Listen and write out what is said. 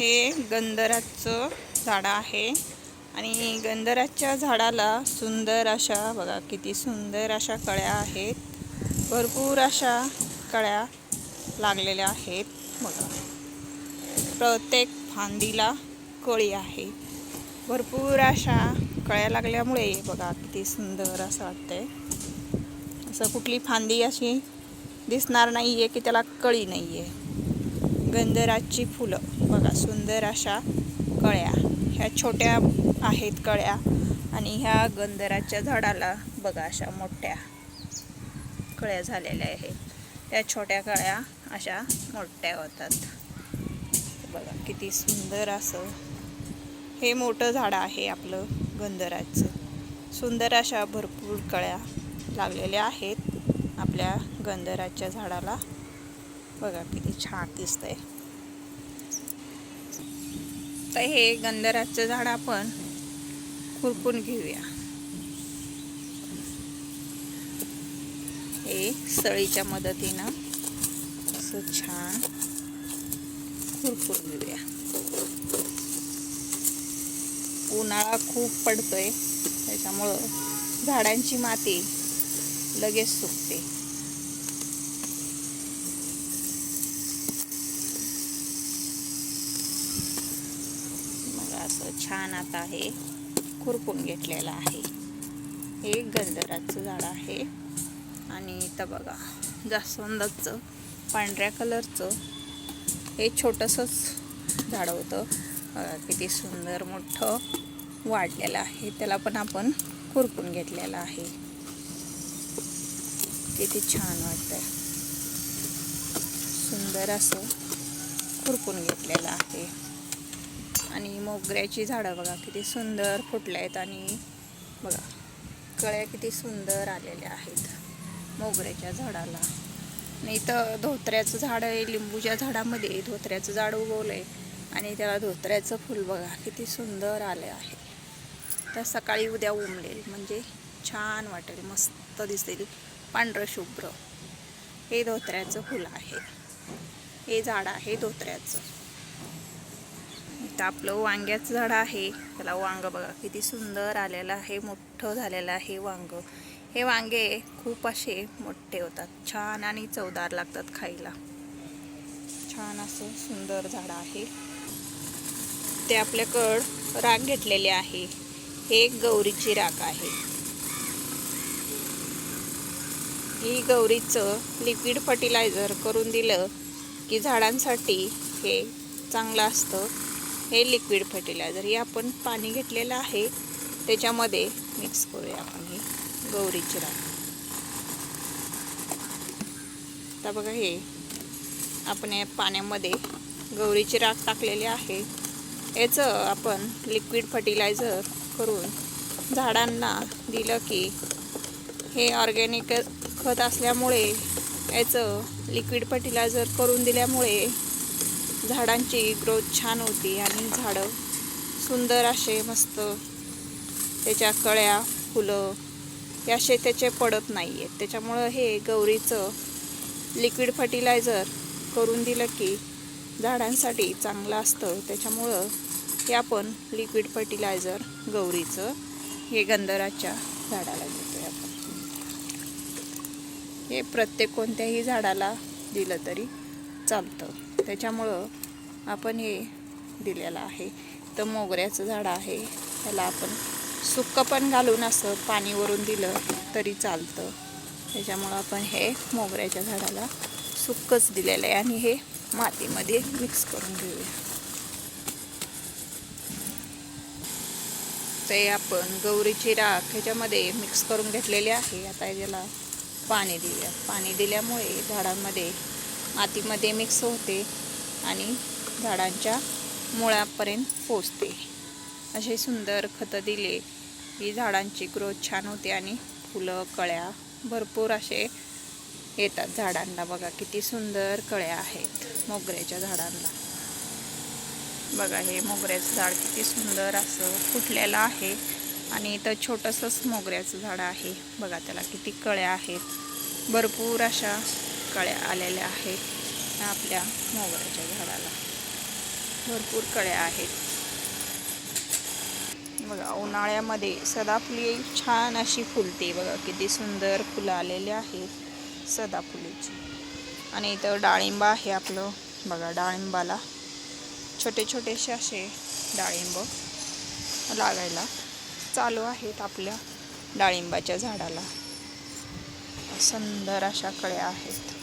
हे गंधराचं झाड आहे आणि गंधराच्या झाडाला सुंदर अशा बघा किती सुंदर अशा कळ्या आहेत. भरपूर अशा कळ्या लागलेल्या आहेत बघा. प्रत्येक फांदीला कळी आहे. भरपूर अशा कळ्या लागल्यामुळे बघा किती सुंदर असं वाटतंय. असं कुठली फांदी अशी दिसणार नाहीये की त्याला कळी नाहीये. गंधराची फुलं बघा सुंदर अशा कळ्या, ह्या छोट्या आहेत कळ्या आणि ह्या गंधराच्या झाडाला बघा अशा मोठ्या कळ्या झालेल्या आहेत. त्या छोट्या कळ्या अशा मोठ्या होतात. बघा किती सुंदर असं हे मोठं झाड आहे आपलं गंधराचं. सुंदर अशा भरपूर कळ्या लागलेल्या आहेत आपल्या गंधराच्या झाडाला. बघा किती छान दिसतंय. तर हे गंधराचं झाड आपण खुरपून घेऊया. हे सळीच्या मदतीनं असं छान खुरपून घेऊया. उन्हाळा खूप पडतोय त्याच्यामुळं झाडांची माती लगेच सुकते. असं छान आता हे खुरपून घेतलेलं आहे. हे गंधराचं झाड आहे आणि इथं बघा जास्वंदाचं पांढऱ्या कलरचं हे छोटंसंच झाड होतं. किती सुंदर मोठं वाढलेलं आहे. त्याला पण आपण खुरपून घेतलेलं आहे. किती छान वाटतंय. सुंदर असं खुरपून घेतलेलं आहे. आणि मोगऱ्याची झाडं बघा किती सुंदर फुटले आहेत आणि बघा कळ्या किती सुंदर आलेल्या आहेत मोगऱ्याच्या झाडाला. आणि इथं धोत्र्याचं झाड आहे. लिंबूच्या झाडामध्ये धोत्र्याचं झाड उगवलं आहे आणि त्याला धोत्र्याचं फुल बघा किती सुंदर आले आहे. तर सकाळी उद्या उमलेल म्हणजे छान वाटेल, मस्त दिसेल, पांढरं शुभ्र. हे धोत्र्याचं फुल आहे. हे झाड आहे धोत्र्याचं. इथं आपलं वांग्याचं झाड आहे. त्याला वांग बघा किती सुंदर आलेलं आहे, मोठं झालेलं आहे वांग. हे वांगे खूप असे मोठे होतात, छान आणि चवदार लागतात खायला. छान असं सुंदर झाड आहे. ते आपल्याकडं राख घेतलेले आहे. हे गौरीची राख आहे. ही गौरीचं लिक्विड फर्टिलायझर करून दिलं की झाडांसाठी हे चांगलं असतं. हे लिक्विड फर्टिलायझर हे आपण पाणी घेतलेलं आहे त्याच्यामध्ये मिक्स करूया आपण ही गौरीची राख. आता बघा हे आपण या पाण्यामध्ये गौरीची राख टाकलेली आहे. याचं आपण लिक्विड फर्टिलायझर करून झाडांना दिलं की हे ऑर्गॅनिक खत असल्यामुळे याचं लिक्विड फर्टिलायझर करून दिल्यामुळे झाडांची ग्रोथ छान होती आणि झाडं सुंदर असे मस्त त्याच्या कळ्या फुलं हे असे त्याचे पडत नाही आहेत. त्याच्यामुळं हे गौरीचं लिक्विड फर्टिलायझर करून दिलं की झाडांसाठी चांगलं असतं. त्याच्यामुळं हे आपण लिक्विड फर्टिलायझर गौरीचं हे गंधराच्या झाडाला देतोय आपण. हे प्रत्येक कोणत्याही झाडाला दिलं तरी चालतं. त्याच्यामुळं आपण हे दिलेलं आहे. तर मोगऱ्याचं झाड आहे, त्याला आपण सुक्कं पण घालून असं पाणी वरून दिलं तरी चालतं. त्याच्यामुळं आपण हे मोगऱ्याच्या झाडाला सुक्कंच दिलेलं आहे आणि हे मातीमध्ये मिक्स करून घेऊया. ते आपण गौरीची राख ह्याच्यामध्ये मिक्स करून घेतलेली आहे. आता याला पाणी देऊया. पाणी दिल्यामुळे झाडांमध्ये मातीमध्ये मिक्स होते आणि झाडांच्या मुळापर्यंत पोचते. असे सुंदर खतं दिले की झाडांची ग्रोथ छान होते आणि फुलं कळ्या भरपूर असे येतात झाडांना. बघा किती सुंदर कळ्या आहेत मोगऱ्याच्या झाडांना. बघा हे मोगऱ्याचं झाड किती सुंदर असं फुटलेलं आहे आणि इथं छोटंसंच मोगऱ्याचं झाड आहे. बघा त्याला किती कळ्या आहेत, भरपूर अशा कळ्या आलेल्या आहेत आपल्या मोगऱ्याच्या झाडाला. भरपूर कळ्या आहेत बघा. उन्हाळ्यामध्ये सदाफुली छान अशी फुलते बघा. किती सुंदर फुलं आलेले आहेत सदाफुलीची. आणि इथं डाळिंब आहे आपलं बघा. डाळिंबाला छोटे छोटेसे असे डाळिंब लागायला चालू आहेत आपल्या डाळिंबाच्या झाडाला. सुंदर अशा कळ्या आहेत.